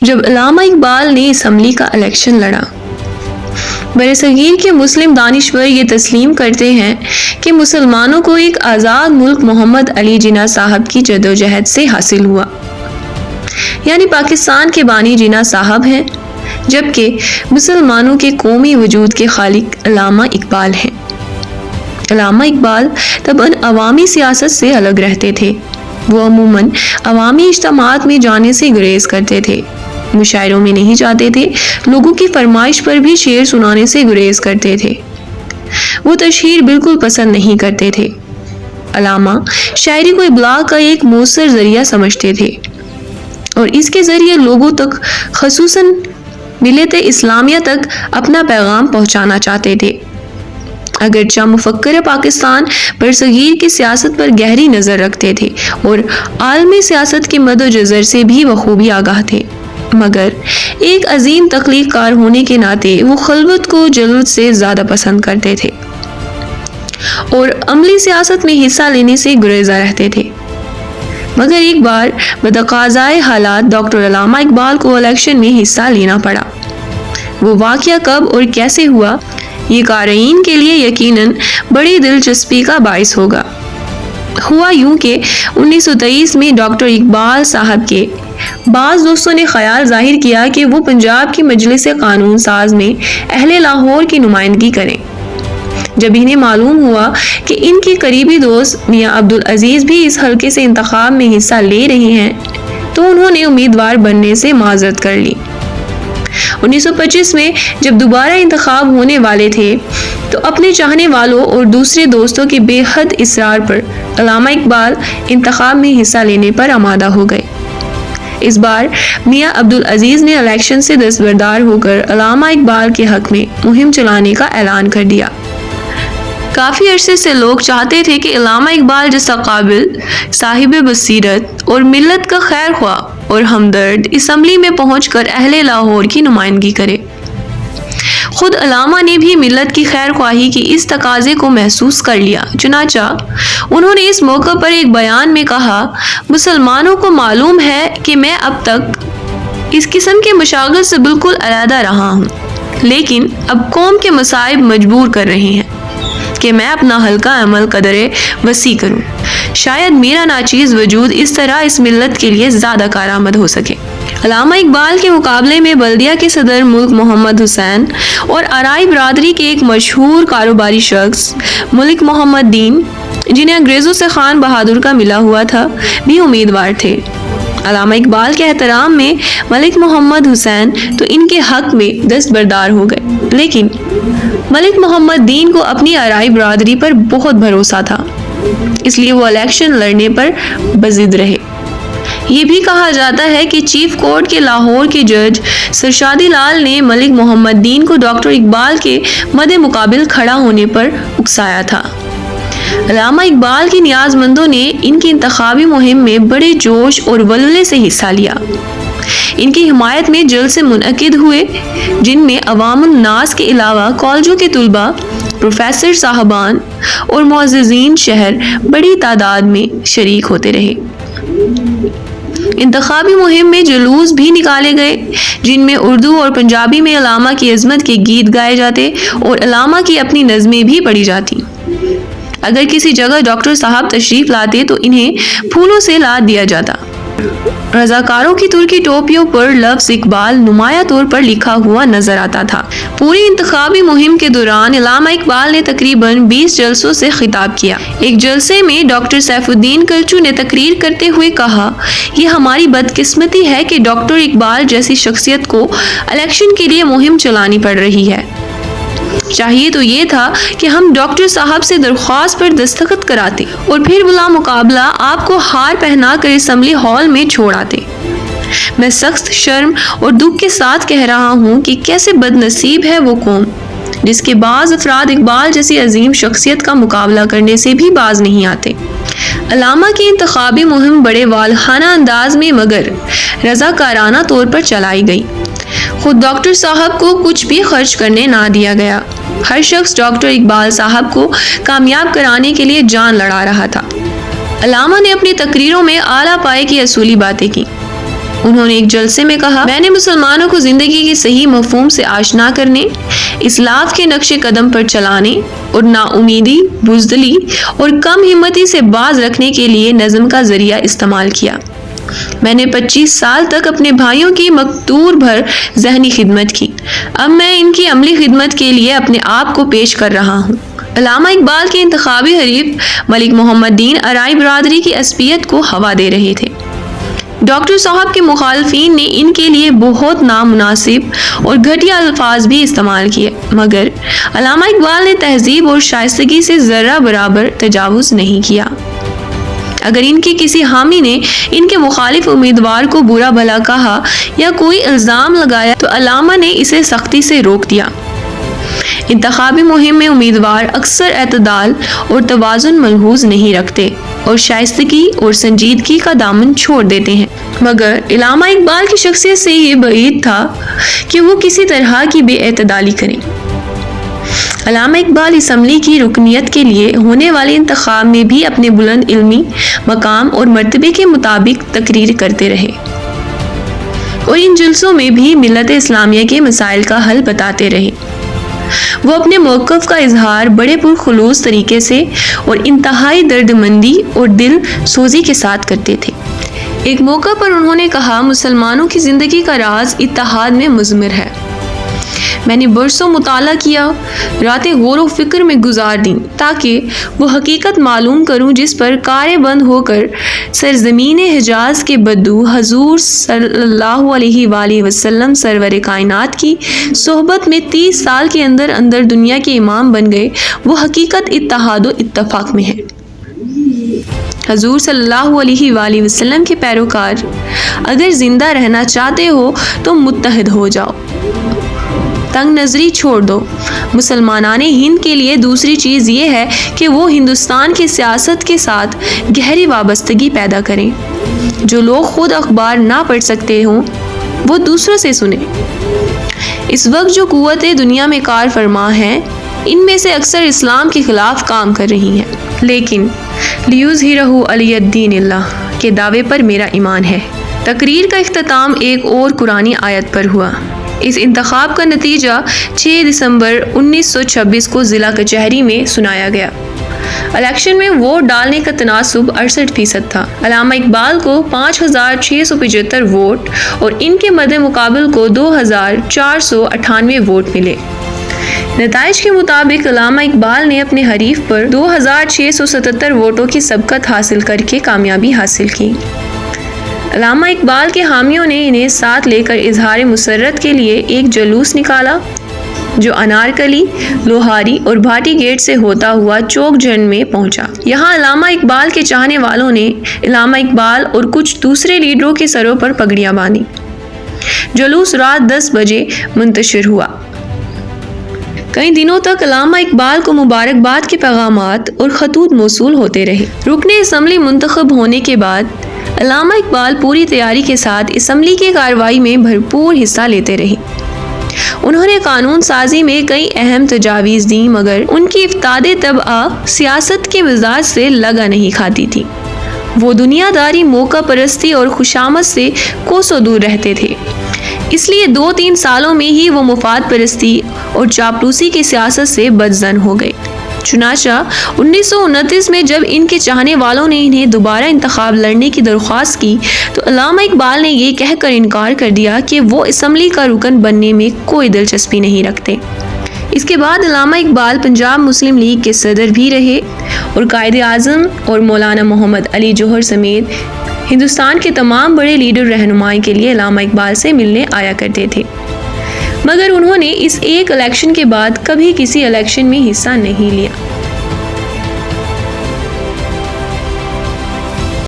جب علامہ اقبال نے اسمبلی کا الیکشن لڑا، برصغیر کے مسلم دانشور یہ تسلیم کرتے ہیں کہ مسلمانوں کو ایک آزاد ملک محمد علی جناح صاحب کی جدوجہد سے حاصل ہوا، یعنی پاکستان کے بانی جناح صاحب ہیں، جبکہ مسلمانوں کے قومی وجود کے خالق علامہ اقبال ہیں۔ علامہ اقبال طبعاً عوامی سیاست سے الگ رہتے تھے۔ وہ عموماً عوامی اجتماعات میں جانے سے گریز کرتے تھے، مشاعروں میں نہیں جاتے تھے، لوگوں کی فرمائش پر بھی شعر سنانے سے گریز کرتے تھے۔ وہ تشہیر بالکل پسند نہیں کرتے تھے۔ علامہ شاعری کو ابلاغ کا ایک مؤثر ذریعہ سمجھتے تھے اور اس کے ذریعے لوگوں تک، خصوصاً ملت اسلامیہ تک اپنا پیغام پہنچانا چاہتے تھے۔ اگرچہ مفکر پاکستان برصغیر کی سیاست پر گہری نظر رکھتے تھے اور عالمی سیاست کے مد و جزر سے بھی بخوبی آگاہ تھے، مگر ایک عظیم تخلیق کار ہونے کے ناطے وہ خلوت کو جلوت سے زیادہ پسند کرتے تھے اور عملی سیاست میں حصہ لینے سے گریزہ رہتے تھے۔ مگر ایک بار بتقاضائے حالات ڈاکٹر علامہ اقبال کو الیکشن میں حصہ لینا پڑا۔ وہ واقعہ کب اور کیسے ہوا، یہ قارئین کے لیے یقیناً بڑی دلچسپی کا باعث ہوگا۔ ہوا یوں کہ 1923 میں ڈاکٹر اقبال صاحب کے بعض دوستوں نے خیال ظاہر کیا کہ وہ پنجاب کی مجلس قانون ساز میں اہل لاہور کی نمائندگی کریں۔ جب انہیں معلوم ہوا کہ ان کے قریبی دوست میاں عبدالعزیز بھی اس حلقے سے انتخاب میں حصہ لے رہے ہیں تو انہوں نے امیدوار بننے سے معذرت کر لی۔ 1925 میں جب دوبارہ انتخاب ہونے والے تھے تو اپنے چاہنے والوں اور دوسرے دوستوں کے بے حد اصرار پر علامہ اقبال انتخاب میں حصہ لینے پر آمادہ ہو گئے۔ اس بار میاں عبدالعزیز نے الیکشن سے دستبردار ہو کر علامہ اقبال کے حق میں مہم چلانے کا اعلان کر دیا۔ کافی عرصے سے لوگ چاہتے تھے کہ علامہ اقبال جیسا قابل، صاحب بصیرت اور ملت کا خیر خواہ اور ہمدرد اسمبلی میں پہنچ کر اہل لاہور کی نمائندگی کرے۔ خود علامہ نے بھی ملت کی خیر خواہی کی اس تقاضے کو محسوس کر لیا، چنانچہ انہوں نے اس موقع پر ایک بیان میں کہا، مسلمانوں کو معلوم ہے کہ میں اب تک اس قسم کے مشاغل سے بالکل علیحدہ رہا ہوں، لیکن اب قوم کے مصائب مجبور کر رہے ہیں کہ میں اپنا حلقہ عمل قدرے وسیع کروں۔ شاید میرا ناچیز وجود اس طرح اس ملت کے لیے زیادہ کارآمد ہو سکے۔ علامہ اقبال کے مقابلے میں بلدیہ کے صدر ملک محمد حسین اور آرائی برادری کے ایک مشہور کاروباری شخص ملک محمد دین، جنہیں انگریزوں سے خان بہادر کا ملا ہوا تھا، بھی امیدوار تھے۔ علامہ اقبال کے احترام میں ملک محمد حسین تو ان کے حق میں دستبردار ہو گئے، لیکن ملک محمد دین کو اپنی آرائی برادری پر بہت بھروسہ تھا، اس لیے وہ الیکشن لڑنے پر بضد رہے۔ یہ بھی کہا جاتا ہے کہ چیف کورٹ کے لاہور کے جج سرشادی لال نے ملک محمد دین کو ڈاکٹر اقبال کے مد مقابل کھڑا ہونے پر اکسایا تھا۔ علامہ اقبال کی نیاز مندوں نے ان کی انتخابی مہم میں بڑے جوش اور ولولے سے حصہ لیا۔ ان کی حمایت میں جلسے منعقد ہوئے جن میں عوام الناس کے علاوہ کالجوں کے طلباء، پروفیسر صاحبان اور معززین شہر بڑی تعداد میں شریک ہوتے رہے۔ انتخابی مہم میں جلوس بھی نکالے گئے جن میں اردو اور پنجابی میں علامہ کی عظمت کے گیت گائے جاتے اور علامہ کی اپنی نظمیں بھی پڑھی جاتی۔ اگر کسی جگہ ڈاکٹر صاحب تشریف لاتے تو انہیں پھولوں سے لاد دیا جاتا۔ رضاکاروں کی ترکی ٹوپیوں پر لفظ اقبال نمایاں طور پر لکھا ہوا نظر آتا تھا۔ پوری انتخابی مہم کے دوران علامہ اقبال نے تقریباً 20 جلسوں سے خطاب کیا۔ ایک جلسے میں ڈاکٹر سیف الدین کلچو نے تقریر کرتے ہوئے کہا، یہ ہماری بدقسمتی ہے کہ ڈاکٹر اقبال جیسی شخصیت کو الیکشن کے لیے مہم چلانی پڑ رہی ہے۔ چاہیے تو یہ تھا کہ ہم ڈاکٹر صاحب سے درخواست پر دستخط کراتے اور پھر بلا مقابلہ آپ کو ہار پہنا کر اسمبلی ہال میں چھوڑ آتے۔ میں سخت شرم اور دکھ کے ساتھ کہہ رہا ہوں کہ کیسے بد نصیب ہے وہ قوم جس کے بعض افراد اقبال جیسی عظیم شخصیت کا مقابلہ کرنے سے بھی باز نہیں آتے۔ علامہ کی انتخابی مہم بڑے والہانہ انداز میں مگر رضاکارانہ طور پر چلائی گئی۔ خود ڈاکٹر صاحب کو کچھ بھی خرچ کرنے نہ دیا گیا۔ ہر شخص ڈاکٹر اقبال صاحب کو کامیاب کرانے کے لیے جان لڑا رہا تھا۔ علامہ نے اپنی تقریروں میں اعلیٰ پائے کی اصولی باتیں کی۔ انہوں نے ایک جلسے میں کہا، میں نے مسلمانوں کو زندگی کے صحیح مفہوم سے آشنا کرنے، اسلاف کے نقش قدم پر چلانے اور نا امیدی، بزدلی اور کم ہمتی سے باز رکھنے کے لیے نظم کا ذریعہ استعمال کیا۔ میں نے 25 سال تک اپنے بھائیوں کی مقتور بھر ذہنی خدمت کی، اب میں ان کی عملی خدمت کے لیے اپنے آپ کو پیش کر رہا ہوں۔ علامہ اقبال کے انتخابی حریف ملک محمد دین ارائی برادری کی عصبیت کو ہوا دے رہے تھے۔ ڈاکٹر صاحب کے مخالفین نے ان کے لیے بہت نامناسب اور گھٹیا الفاظ بھی استعمال کیے، مگر علامہ اقبال نے تہذیب اور شائستگی سے ذرہ برابر تجاوز نہیں کیا۔ اگر ان کے کسی حامی نے ان کے مخالف امیدوار کو برا بھلا کہا یا کوئی الزام لگایا تو علامہ نے اسے سختی سے روک دیا۔ انتخابی مہم میں امیدوار اکثر اعتدال اور توازن ملحوظ نہیں رکھتے اور شائستگی اور سنجیدگی کا دامن چھوڑ دیتے ہیں، مگر علامہ اقبال کی شخصیت سے یہ بعید تھا کہ وہ کسی طرح کی بے اعتدالی کریں۔ علامہ اقبال اسمبلی کی رکنیت کے لیے ہونے والے انتخاب میں بھی اپنے بلند علمی مقام اور مرتبے کے مطابق تقریر کرتے رہے اور ان جلسوں میں بھی ملت اسلامیہ کے مسائل کا حل بتاتے رہے۔ وہ اپنے موقف کا اظہار بڑے پرخلوص طریقے سے اور انتہائی درد مندی اور دل سوزی کے ساتھ کرتے تھے۔ ایک موقع پر انہوں نے کہا، مسلمانوں کی زندگی کا راز اتحاد میں مضمر ہے۔ میں نے برسوں مطالعہ کیا، راتیں غور و فکر میں گزار دیں تاکہ وہ حقیقت معلوم کروں جس پر کاریں بند ہو کر سرزمین حجاز کے بدو حضور صلی اللہ علیہ وآلہ وسلم سرور کائنات کی صحبت میں 30 سال کے اندر اندر دنیا کے امام بن گئے۔ وہ حقیقت اتحاد و اتفاق میں ہے۔ حضور صلی اللہ علیہ وآلہ وسلم کے پیروکار اگر زندہ رہنا چاہتے ہو تو متحد ہو جاؤ، تنگ نظری چھوڑ دو۔ مسلمانان ہند کے لیے دوسری چیز یہ ہے کہ وہ ہندوستان کی سیاست کے ساتھ گہری وابستگی پیدا کریں۔ جو لوگ خود اخبار نہ پڑھ سکتے ہوں وہ دوسروں سے سنیں۔ اس وقت جو قوتیں دنیا میں کار فرما ہیں ان میں سے اکثر اسلام کے خلاف کام کر رہی ہیں، لیکن لیظہرہ علی الدین اللہ کے دعوے پر میرا ایمان ہے۔ تقریر کا اختتام ایک اور قرآنی آیت پر ہوا۔ اس انتخاب کا نتیجہ 6 دسمبر 1926 کو ضلع کچہری میں سنایا گیا۔ الیکشن میں ووٹ ڈالنے کا تناسب 68% تھا۔ علامہ اقبال کو 5675 ووٹ اور ان کے مد مقابل کو 2498 ووٹ ملے۔ نتائج کے مطابق علامہ اقبال نے اپنے حریف پر 2677 ووٹوں کی سبقت حاصل کر کے کامیابی حاصل کی۔ علامہ اقبال کے حامیوں نے انہیں ساتھ لے کر اظہار مسرت کے لیے ایک جلوس نکالا جو انارکلی، لوہاری اور بھاٹی گیٹ سے ہوتا ہوا چوک جھنڈ میں پہنچا۔ یہاں علامہ اقبال کے چاہنے والوں نے علامہ اقبال اور کچھ دوسرے لیڈروں کے سروں پر پگڑیاں باندھی۔ جلوس رات 10 بجے منتشر ہوا۔ کئی دنوں تک علامہ اقبال کو مبارکباد کے پیغامات اور خطوط موصول ہوتے رہے۔ رکن اسمبلی منتخب ہونے کے بعد علامہ اقبال پوری تیاری کے ساتھ اسمبلی کی کارروائی میں بھرپور حصہ لیتے رہے۔ انہوں نے قانون سازی میں کئی اہم تجاویز دیں، مگر ان کی افتاد طبع سیاست کے مزاج سے لگا نہیں کھاتی تھی۔ وہ دنیا داری، موقع پرستی اور خوشامد سے کوسوں دور رہتے تھے۔ اس لیے 2-3 سالوں میں ہی وہ مفاد پرستی اور چاپلوسی کی سیاست سے بدظن ہو گئے۔ چنانچہ 1929 میں جب ان کے چاہنے والوں نے انہیں دوبارہ انتخاب لڑنے کی درخواست کی تو علامہ اقبال نے یہ کہہ کر انکار کر دیا کہ وہ اسمبلی کا رکن بننے میں کوئی دلچسپی نہیں رکھتے۔ اس کے بعد علامہ اقبال پنجاب مسلم لیگ کے صدر بھی رہے اور قائد اعظم اور مولانا محمد علی جوہر سمیت ہندوستان کے تمام بڑے لیڈر رہنمائی کے لیے علامہ اقبال سے ملنے آیا کرتے تھے، مگر انہوں نے اس ایک الیکشن کے بعد کبھی کسی الیکشن میں حصہ نہیں لیا۔